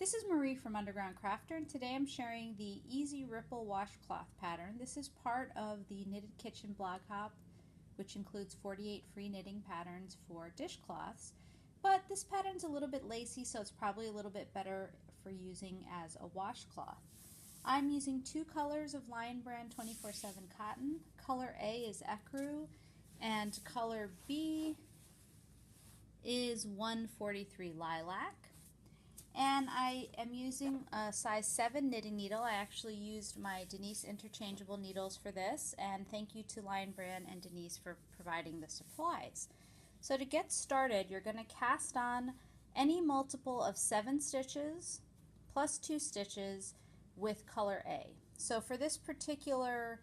This is Marie from Underground Crafter, and today I'm sharing the Easy Ripple Washcloth pattern. This is part of the Knitted Kitchen blog hop, which includes 48 free knitting patterns for dishcloths. But this pattern's a little bit lacy, so it's probably a little bit better for using as a washcloth. I'm using two colors of Lion Brand 24/7 cotton. Color A is Ecru, and color B is 143 Lilac. And I am using a size 7 knitting needle. I actually used my Denise interchangeable needles for this, and thank you to Lion Brand and Denise for providing the supplies. So to get started, you're going to cast on any multiple of 7 stitches plus 2 stitches with color A. So for this particular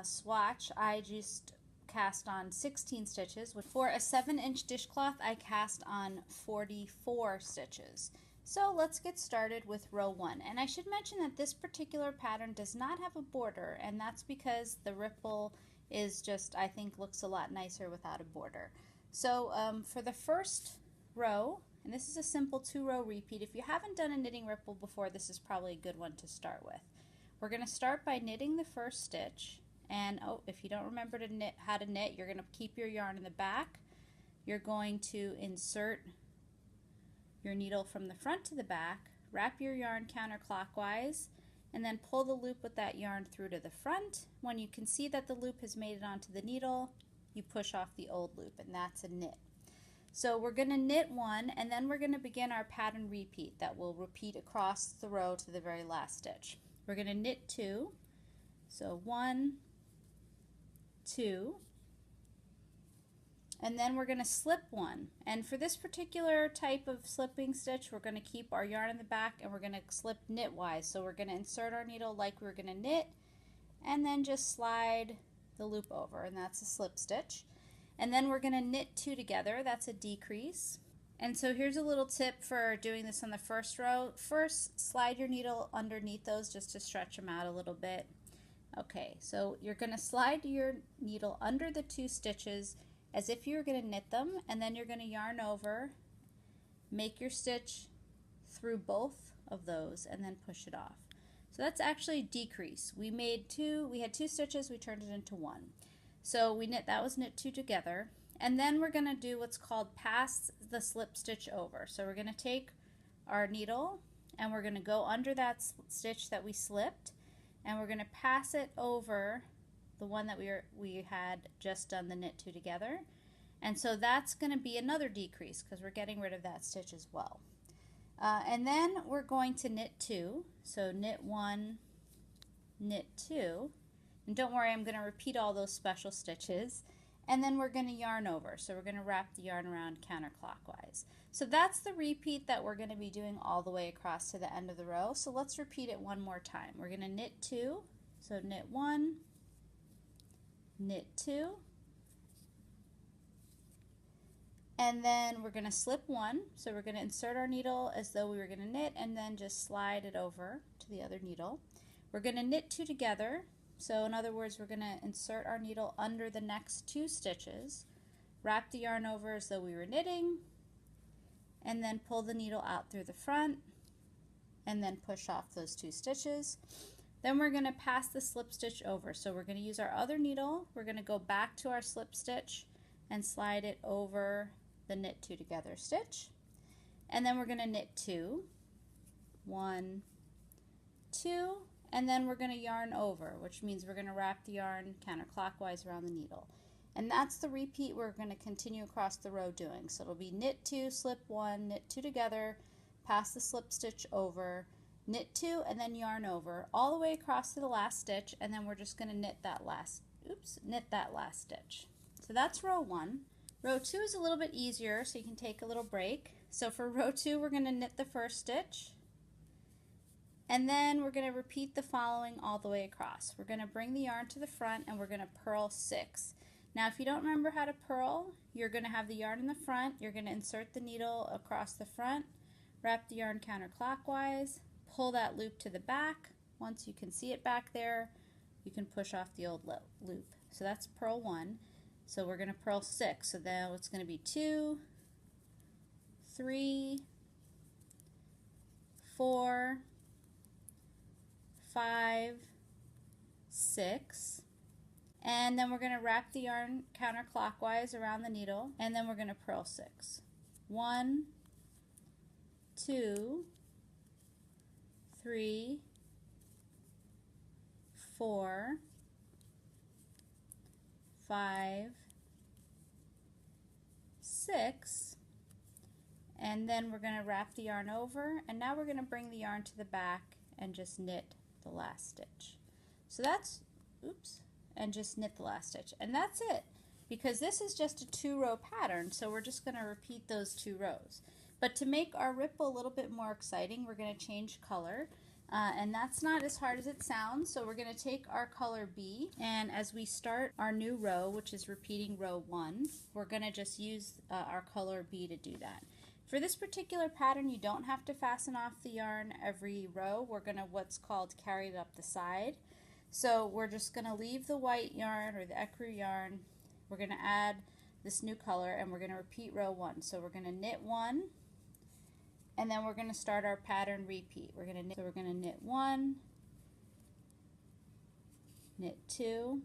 swatch, I just cast on 16 stitches. For a 7-inch dishcloth, I cast on 44 stitches. So let's get started with row 1. And I should mention that this particular pattern does not have a border, and that's because the ripple is just, I think, looks a lot nicer without a border. So for the first row, and this is a simple 2-row repeat, if you haven't done a knitting ripple before, this is probably a good one to start with. We're going to start by knitting the first stitch, and if you don't remember to knit how to knit, you're going to keep your yarn in the back. You're going to insert your needle from the front to the back, wrap your yarn counterclockwise, and then pull the loop with that yarn through to the front. When you can see that the loop has made it onto the needle, you push off the old loop, and that's a knit. So we're going to knit 1, and then we're going to begin our pattern repeat that will repeat across the row to the very last stitch. We're going to knit 2, so 1, 2, and then we're going to slip 1. And for this particular type of slipping stitch, we're going to keep our yarn in the back and we're going to slip knitwise. So we're going to insert our needle like we're going to knit, and then just slide the loop over, and that's a slip stitch. And then we're going to knit 2 together. That's a decrease. And so here's a little tip for doing this on the first row. First, slide your needle underneath those just to stretch them out a little bit. Okay, so you're going to slide your needle under the 2 stitches as if you were going to knit them, and then you're going to yarn over, make your stitch through both of those, and then push it off. So that's actually a decrease. We had 2 stitches, we turned it into 1. So that was knit 2 together, and then we're going to do what's called pass the slip stitch over. So we're going to take our needle and we're going to go under that stitch that we slipped, and we're going to pass it over the one that we had just done the knit 2 together. And so that's going to be another decrease because we're getting rid of that stitch as well. And then we're going to knit 2. So knit 1, knit 2. And don't worry, I'm going to repeat all those special stitches. And then we're going to yarn over. So we're going to wrap the yarn around counterclockwise. So that's the repeat that we're going to be doing all the way across to the end of the row. So let's repeat it one more time. We're going to knit 2. So knit 1, knit 2, and then we're going to slip 1. So we're going to insert our needle as though we were going to knit, and then just slide it over to the other needle. We're going to knit 2 together. So in other words, we're going to insert our needle under the next 2 stitches, wrap the yarn over as though we were knitting, and then pull the needle out through the front, and then push off those 2 stitches. Then we're going to pass the slip stitch over. So we're going to use our other needle. We're going to go back to our slip stitch and slide it over the knit 2 together stitch. And then we're going to knit 2, 1, 2, and then we're going to yarn over, which means we're going to wrap the yarn counterclockwise around the needle. And that's the repeat we're going to continue across the row doing. So it'll be knit 2, slip 1, knit 2 together, pass the slip stitch over, knit 2, and then yarn over all the way across to the last stitch, and then we're just going to knit that last stitch. So that's row 1. Row 2 is a little bit easier, so you can take a little break. So for row 2, we're going to knit the first stitch, and then we're going to repeat the following all the way across. We're going to bring the yarn to the front, and we're going to purl 6. Now if you don't remember how to purl, you're going to have the yarn in the front, you're going to insert the needle across the front, wrap the yarn counterclockwise, pull that loop to the back. Once you can see it back there, you can push off the old loop. So that's purl 1. So we're going to purl 6. So now it's going to be 2, 3, 4, 5, 6, and then we're going to wrap the yarn counterclockwise around the needle, and then we're going to purl 6. 1, 2, 3, 4, 5, 6, and then we're going to wrap the yarn over, and now we're going to bring the yarn to the back and just knit the last stitch. So that's, oops, and just knit the last stitch, and that's it, because this is just a 2-row pattern, so we're just going to repeat those 2 rows. But to make our ripple a little bit more exciting, we're going to change color, and that's not as hard as it sounds. So we're going to take our color B, and as we start our new row, which is repeating row 1, we're going to just use our color B to do that. For this particular pattern, you don't have to fasten off the yarn every row. We're going to what's called carry it up the side. So we're just going to leave the white yarn or the ecru yarn. We're going to add this new color, and we're going to repeat row 1. So we're going to knit 1, and then we're going to start our pattern repeat. We're going to knit, so we're going to knit 1, knit 2,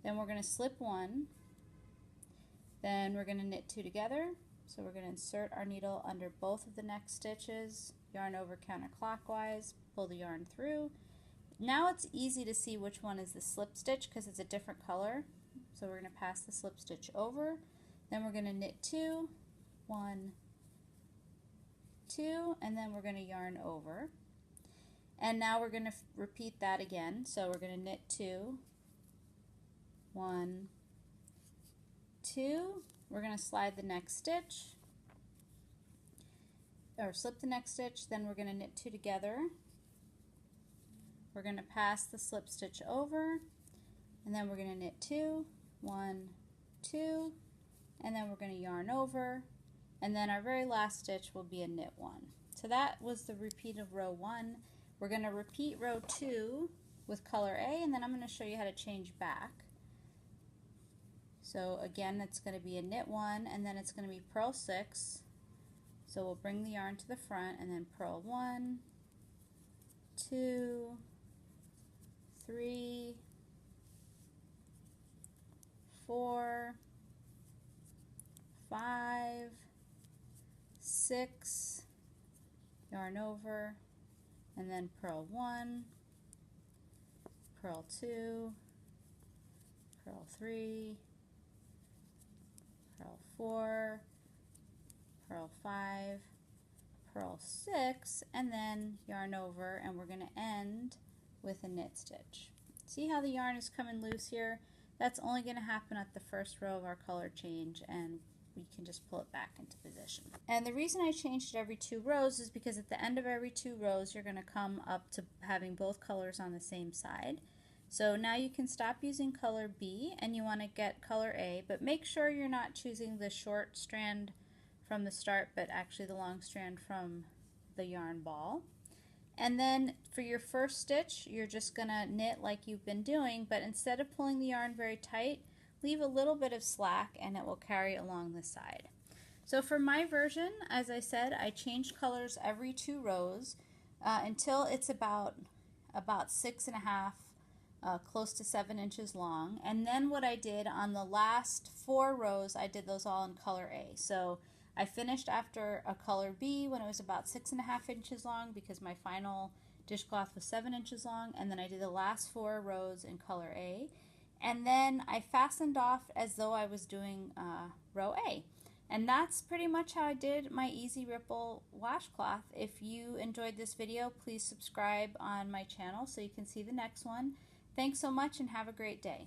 then we're going to slip 1, then we're going to knit 2 together. So we're going to insert our needle under both of the next stitches, yarn over counterclockwise, pull the yarn through. Now it's easy to see which one is the slip stitch because it's a different color. So we're going to pass the slip stitch over, then we're going to knit 2, 1, 2, and then we're going to yarn over. And now we're going to repeat that again. So we're going to knit 2, 1, 2, we're going to slide the next stitch, or slip the next stitch, then we're going to knit 2 together. We're going to pass the slip stitch over, and then we're going to knit 2, 1, 2, and then we're going to yarn over, and then our very last stitch will be a knit 1. So that was the repeat of row 1. We're going to repeat row 2 with color A, and then I'm going to show you how to change back. So again, it's going to be a knit 1, and then it's going to be purl 6. So we'll bring the yarn to the front and then purl 1, 2, 3, 4, 5, 6, yarn over, and then purl 1, purl 2, purl 3, purl 4, purl 5, purl 6, and then yarn over, and we're going to end with a knit stitch. See how the yarn is coming loose here? That's only going to happen at the first row of our color change, and we can just pull it back into position. And the reason I changed it every 2 rows is because at the end of every 2 rows you're going to come up to having both colors on the same side. So now you can stop using color B and you want to get color A, but make sure you're not choosing the short strand from the start, but actually the long strand from the yarn ball. And then for your first stitch, you're just going to knit like you've been doing, but instead of pulling the yarn very tight, leave a little bit of slack and it will carry along the side. So for my version, as I said, I change colors every 2 rows until it's about 6.5, close to 7 inches long. And then what I did on the last 4 rows, I did those all in color A. So I finished after a color B when it was about 6.5 inches long because my final dishcloth was 7 inches long, and then I did the last 4 rows in color A, and then I fastened off as though I was doing row A. And that's pretty much how I did my Easy Ripple washcloth. If you enjoyed this video, please subscribe on my channel so you can see the next one. Thanks so much and have a great day.